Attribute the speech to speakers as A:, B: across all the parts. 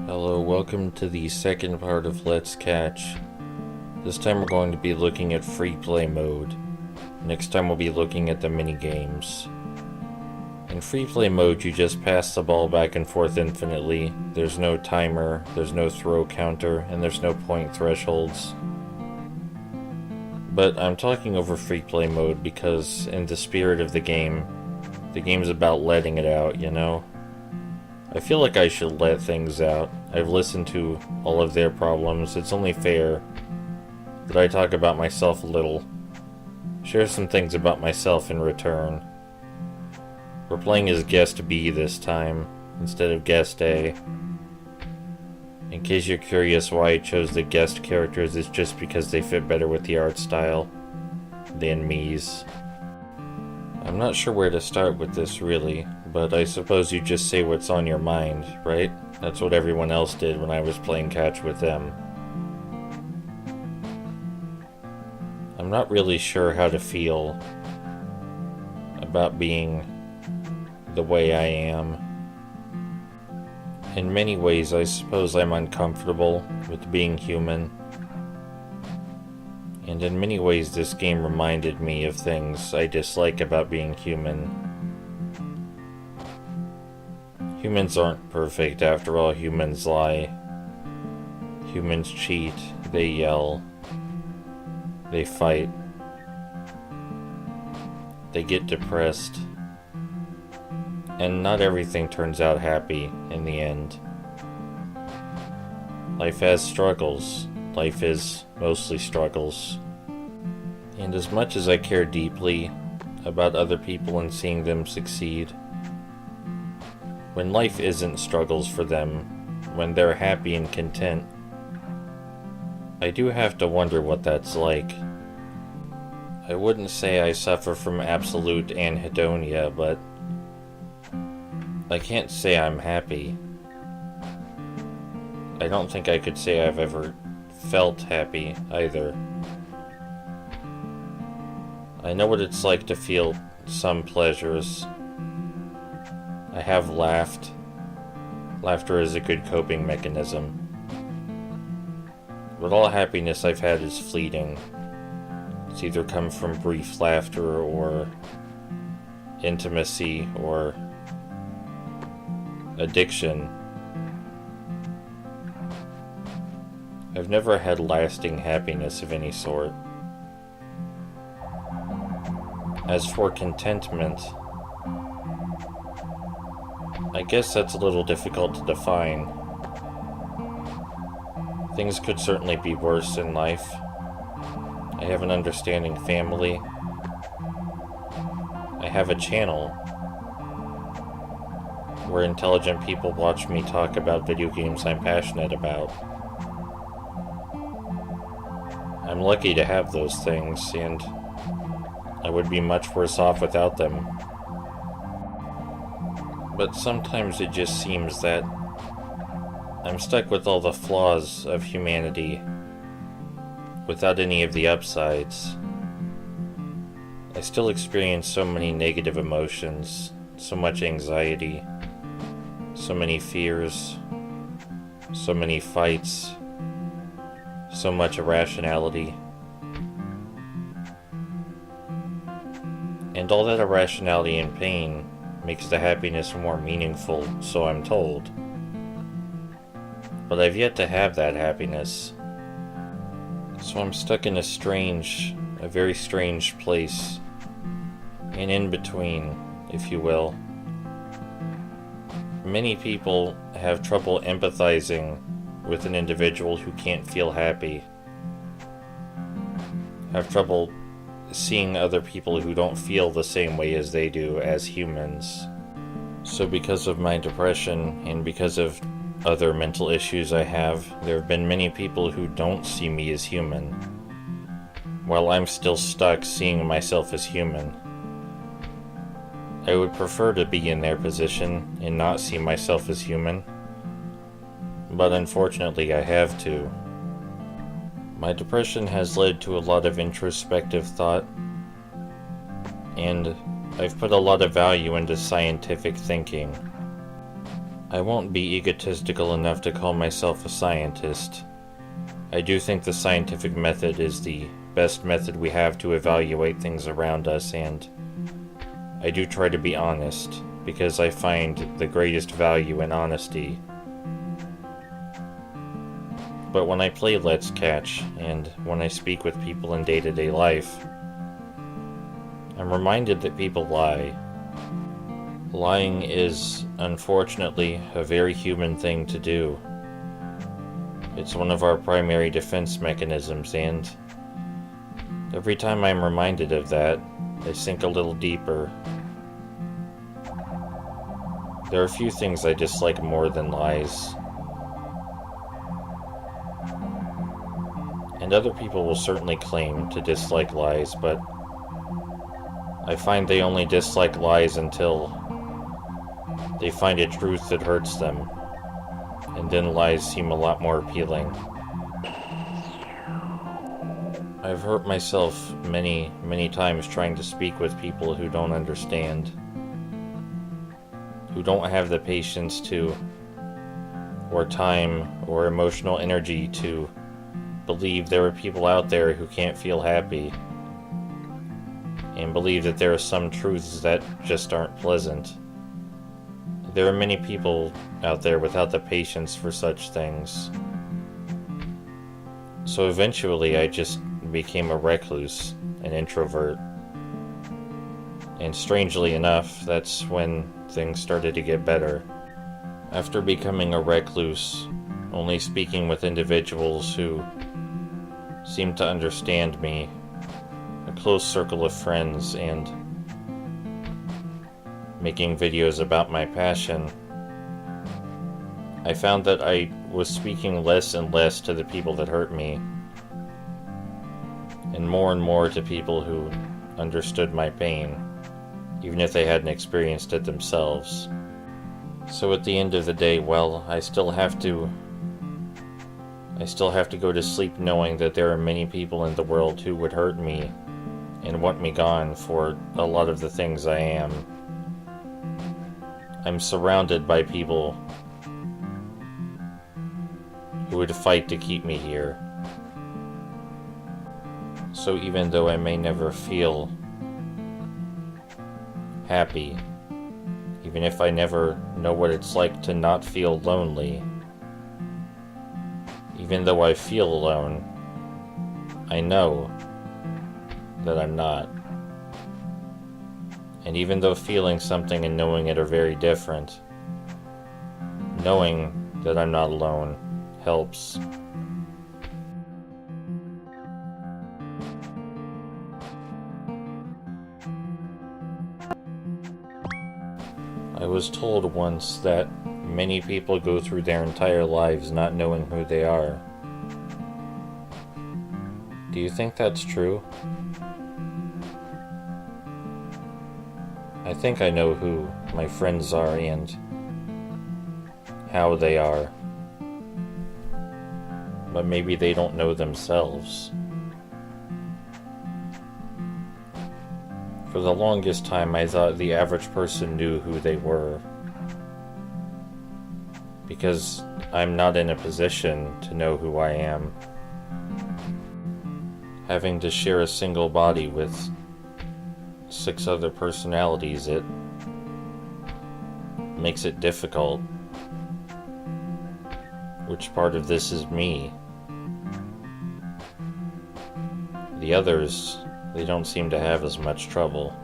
A: Hello, welcome to the second part of Let's Catch. This time we're going to be looking at free play mode. Next time we'll be looking at the mini games. In free play mode, you just pass the ball back and forth infinitely. There's no timer, there's no throw counter, and there's no point thresholds. But I'm talking over free play mode because in the spirit of the game's about letting it out, you know? I feel like I should let things out. I've listened to all of their problems. It's only fair that I talk about myself a little. Share some things about myself in return. We're playing as Guest B this time, instead of Guest A. In case you're curious why I chose the guest characters, it's just because they fit better with the art style than me's. I'm not sure where to start with this really, but I suppose you just say what's on your mind, right? That's what everyone else did when I was playing catch with them. I'm not really sure how to feel about being the way I am. In many ways, I suppose I'm uncomfortable with being human. And in many ways, this game reminded me of things I dislike about being human. Humans aren't perfect, after all. Humans lie. Humans cheat. They yell. They fight. They get depressed. And not everything turns out happy in the end. Life has struggles. Life is mostly struggles. And as much as I care deeply about other people and seeing them succeed, when life isn't struggles for them, when they're happy and content, I do have to wonder what that's like. I wouldn't say I suffer from absolute anhedonia, but I can't say I'm happy. I don't think I could say I've ever felt happy either. I know what it's like to feel some pleasures. I have laughed. Laughter is a good coping mechanism. But all happiness I've had is fleeting. It's either come from brief laughter or intimacy or addiction. I've never had lasting happiness of any sort. As for contentment, I guess that's a little difficult to define. Things could certainly be worse in life. I have an understanding family. I have a channel where intelligent people watch me talk about video games I'm passionate about. I'm lucky to have those things, and I would be much worse off without them. But sometimes it just seems that I'm stuck with all the flaws of humanity without any of the upsides. I still experience so many negative emotions, so much anxiety, so many fears, so many fights, so much irrationality. And all that irrationality and pain makes the happiness more meaningful, so I'm told. But I've yet to have that happiness. So I'm stuck in a very strange place. An in-between, if you will. Many people have trouble empathizing with an individual who can't feel happy. Have trouble seeing other people who don't feel the same way as they do as humans. So because of my depression and because of other mental issues I have, there have been many people who don't see me as human, while I'm still stuck seeing myself as human. I would prefer to be in their position and not see myself as human, but unfortunately I have to. My depression has led to a lot of introspective thought, and I've put a lot of value into scientific thinking. I won't be egotistical enough to call myself a scientist. I do think the scientific method is the best method we have to evaluate things around us, and I do try to be honest, because I find the greatest value in honesty. But when I play Let's Catch, and when I speak with people in day-to-day life, I'm reminded that people lie. Lying is, unfortunately, a very human thing to do. It's one of our primary defense mechanisms, and every time I'm reminded of that, I sink a little deeper. There are a few things I dislike more than lies. And other people will certainly claim to dislike lies, but I find they only dislike lies until they find a truth that hurts them, and then lies seem a lot more appealing. I've hurt myself many, many times trying to speak with people who don't understand, who don't have the patience to, or time, or emotional energy to believe there are people out there who can't feel happy, and believe that there are some truths that just aren't pleasant. There are many people out there without the patience for such things. So eventually I just became a recluse, an introvert. And strangely enough, that's when things started to get better. After becoming a recluse, only speaking with individuals who seemed to understand me, a close circle of friends, and making videos about my passion, I found that I was speaking less and less to the people that hurt me, and more to people who understood my pain, even if they hadn't experienced it themselves. So at the end of the day, well, I still have to go to sleep knowing that there are many people in the world who would hurt me and want me gone for a lot of the things I am. I'm surrounded by people who would fight to keep me here. So even though I may never feel happy, even if I never know what it's like to not feel lonely, even though I feel alone, I know that I'm not. And even though feeling something and knowing it are very different, knowing that I'm not alone helps. I was told once that many people go through their entire lives not knowing who they are. Do you think that's true? I think I know who my friends are and how they are, but maybe they don't know themselves. For the longest time, I thought the average person knew who they were, because I'm not in a position to know who I am. Having to share a single body with 6 other personalities, it makes it difficult. Which part of this is me? The others, they don't seem to have as much trouble.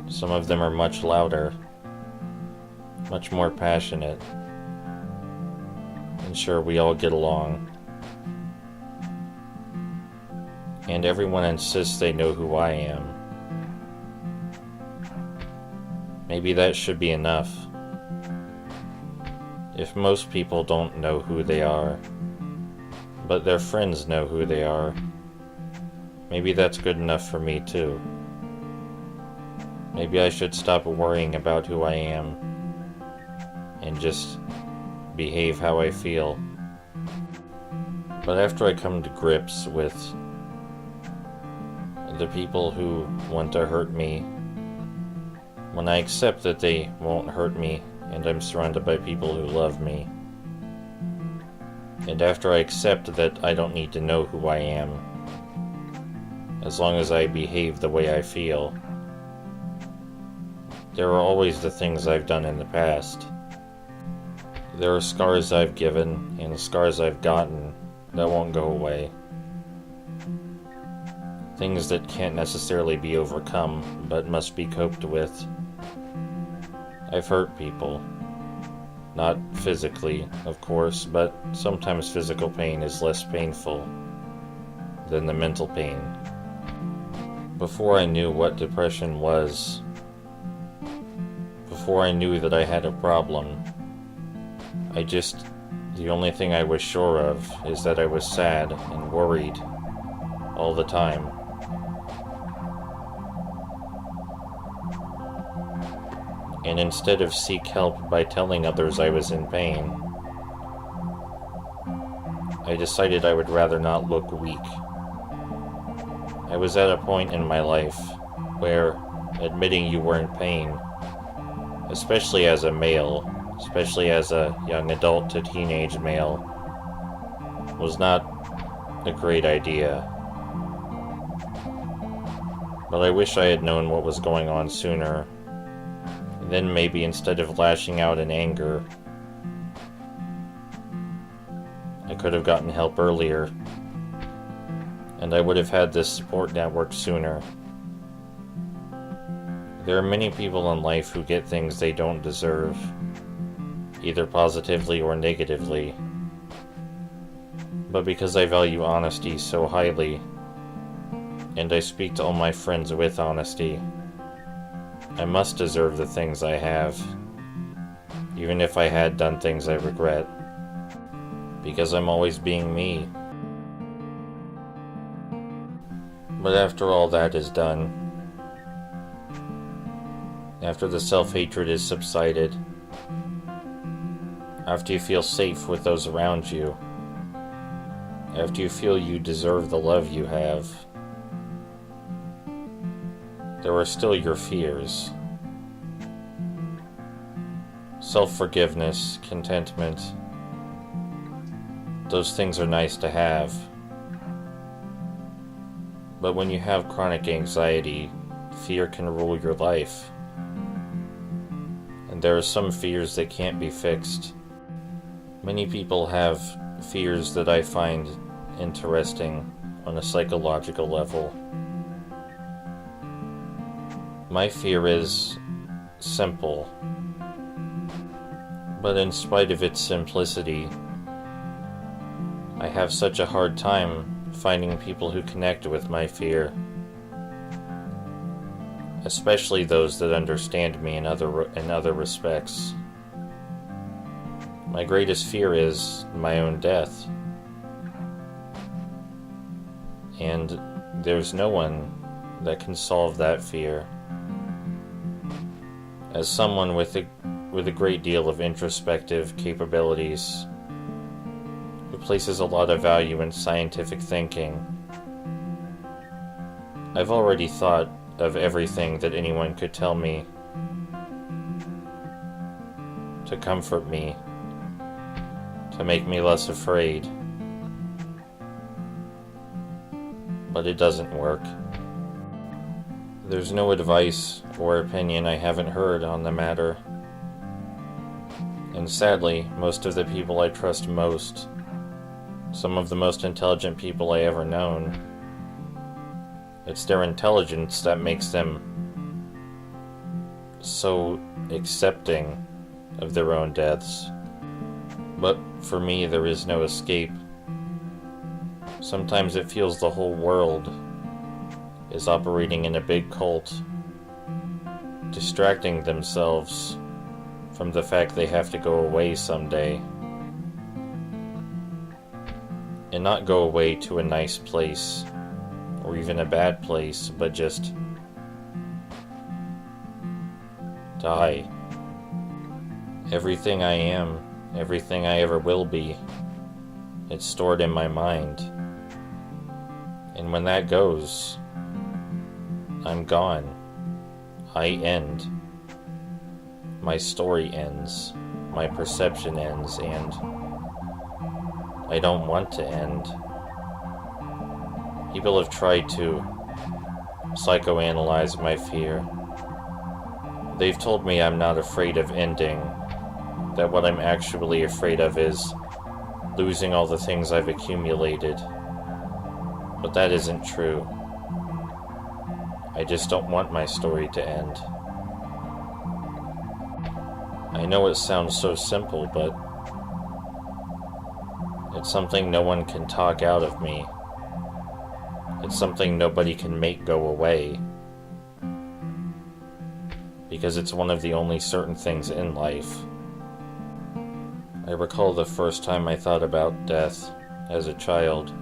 A: Some of them are much louder, much more passionate, and sure, we all get along. And everyone insists they know who I am. Maybe that should be enough. If most people don't know who they are, but their friends know who they are, maybe that's good enough for me too. Maybe I should stop worrying about who I am and just behave how I feel. But after I come to grips with the people who want to hurt me, When I accept that they won't hurt me and I'm surrounded by people who love me, and after I accept that I don't need to know who I am, as long as I behave the way I feel, there are always the things I've done in the past. There are scars I've given and scars I've gotten that won't go away. Things that can't necessarily be overcome, but must be coped with. I've hurt people. Not physically, of course, but sometimes physical pain is less painful than the mental pain. Before I knew what depression was, before I knew that I had a problem, the only thing I was sure of is that I was sad and worried all the time. And instead of seek help by telling others I was in pain, I decided I would rather not look weak. I was at a point in my life where admitting you were in pain, especially as a male, especially as a young adult to teenage male, was not a great idea. But I wish I had known what was going on sooner. Then maybe instead of lashing out in anger, I could have gotten help earlier, and I would have had this support network sooner. There are many people in life who get things they don't deserve, either positively or negatively. But because I value honesty so highly, and I speak to all my friends with honesty, I must deserve the things I have, even if I had done things I regret, because I'm always being me. But after all that is done, after the self-hatred is subsided, after you feel safe with those around you, after you feel you deserve the love you have, there are still your fears. Self-forgiveness, contentment, those things are nice to have. But when you have chronic anxiety, fear can rule your life. And there are some fears that can't be fixed. Many people have fears that I find interesting on a psychological level. My fear is simple, but in spite of its simplicity, I have such a hard time finding people who connect with my fear, especially those that understand me in other respects. My greatest fear is my own death, and there's no one that can solve that fear. As someone with a great deal of introspective capabilities, who places a lot of value in scientific thinking, I've already thought of everything that anyone could tell me to comfort me, to make me less afraid. But it doesn't work. There's no advice or opinion I haven't heard on the matter. And sadly, most of the people I trust most, some of the most intelligent people I ever known, it's their intelligence that makes them so accepting of their own deaths. But for me, there is no escape. Sometimes it feels the whole world is operating in a big cult, distracting themselves from the fact they have to go away someday. And not go away to a nice place, or even a bad place, but just die. Everything I am, everything I ever will be, it's stored in my mind. And when that goes, I'm gone. I end. my story ends, my perception ends, and I don't want to end. People have tried to psychoanalyze my fear. They've told me I'm not afraid of ending, that what I'm actually afraid of is losing all the things I've accumulated. But that isn't true. I just don't want my story to end. I know it sounds so simple, but it's something no one can talk out of me. It's something nobody can make go away. Because it's one of the only certain things in life. I recall the first time I thought about death as a child.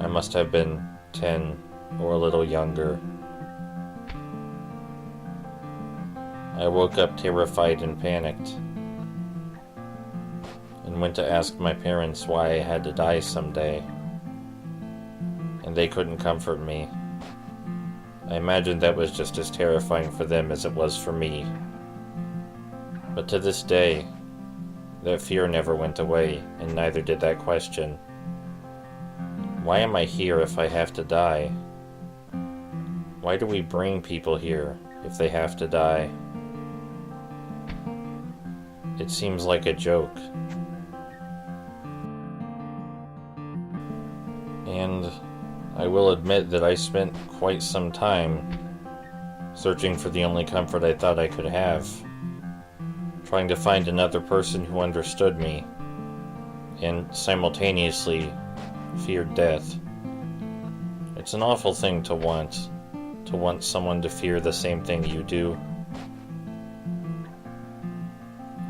A: I must have been 10 or a little younger. I woke up terrified and panicked, and went to ask my parents why I had to die someday, and they couldn't comfort me. I imagined that was just as terrifying for them as it was for me. But to this day, that fear never went away, and neither did that question. Why am I here if I have to die? Why do we bring people here if they have to die? It seems like a joke. And I will admit that I spent quite some time searching for the only comfort I thought I could have, trying to find another person who understood me, and simultaneously feared death. It's an awful thing to want someone to fear the same thing you do.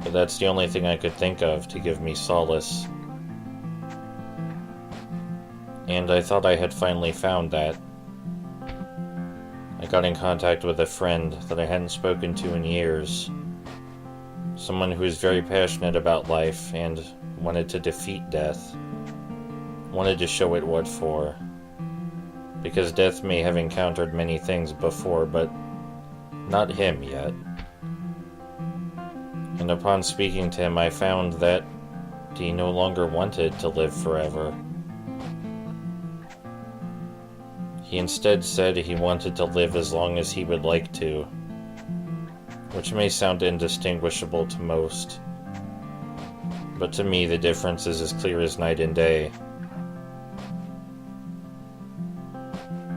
A: But that's the only thing I could think of to give me solace. And I thought I had finally found that. I got in contact with a friend that I hadn't spoken to in years. Someone who was very passionate about life and wanted to defeat death. Wanted to show it what for. Because death may have encountered many things before, but not him yet. And upon speaking to him, I found that he no longer wanted to live forever. He instead said he wanted to live as long as he would like to, which may sound indistinguishable to most, but to me the difference is as clear as night and day.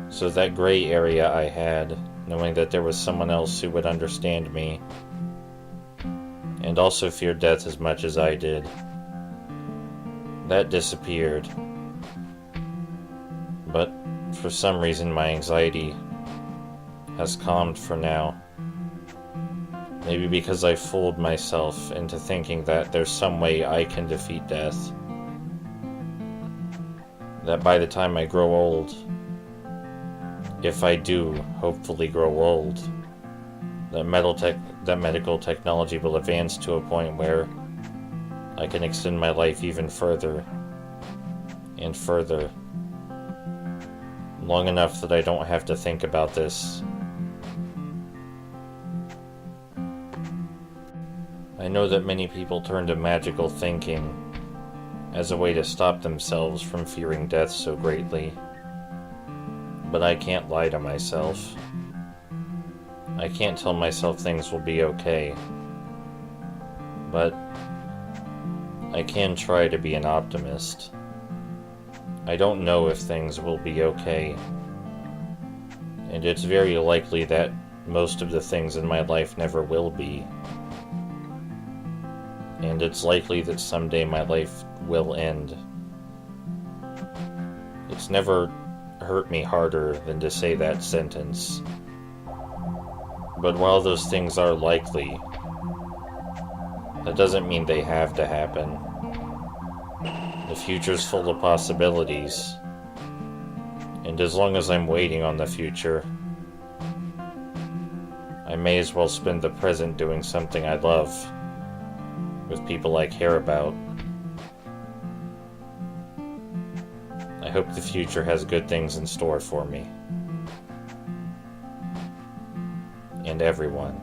A: So that gray area I had, knowing that there was someone else who would understand me, and also feared death as much as I did, that disappeared. But for some reason my anxiety has calmed for now. Maybe because I fooled myself into thinking that there's some way I can defeat death. That by the time I grow old, if I do hopefully grow old, that medical technology will advance to a point where I can extend my life even further and further, long enough that I don't have to think about this. I know that many people turn to magical thinking as a way to stop themselves from fearing death so greatly, but I can't lie to myself. I can't tell myself things will be okay, but I can try to be an optimist. I don't know if things will be okay, and it's very likely that most of the things in my life never will be, and it's likely that someday my life will end. It's never hurt me harder than to say that sentence. But while those things are likely, that doesn't mean they have to happen. The future's full of possibilities, and as long as I'm waiting on the future, I may as well spend the present doing something I love, with people I care about. I hope the future has good things in store for me. And everyone.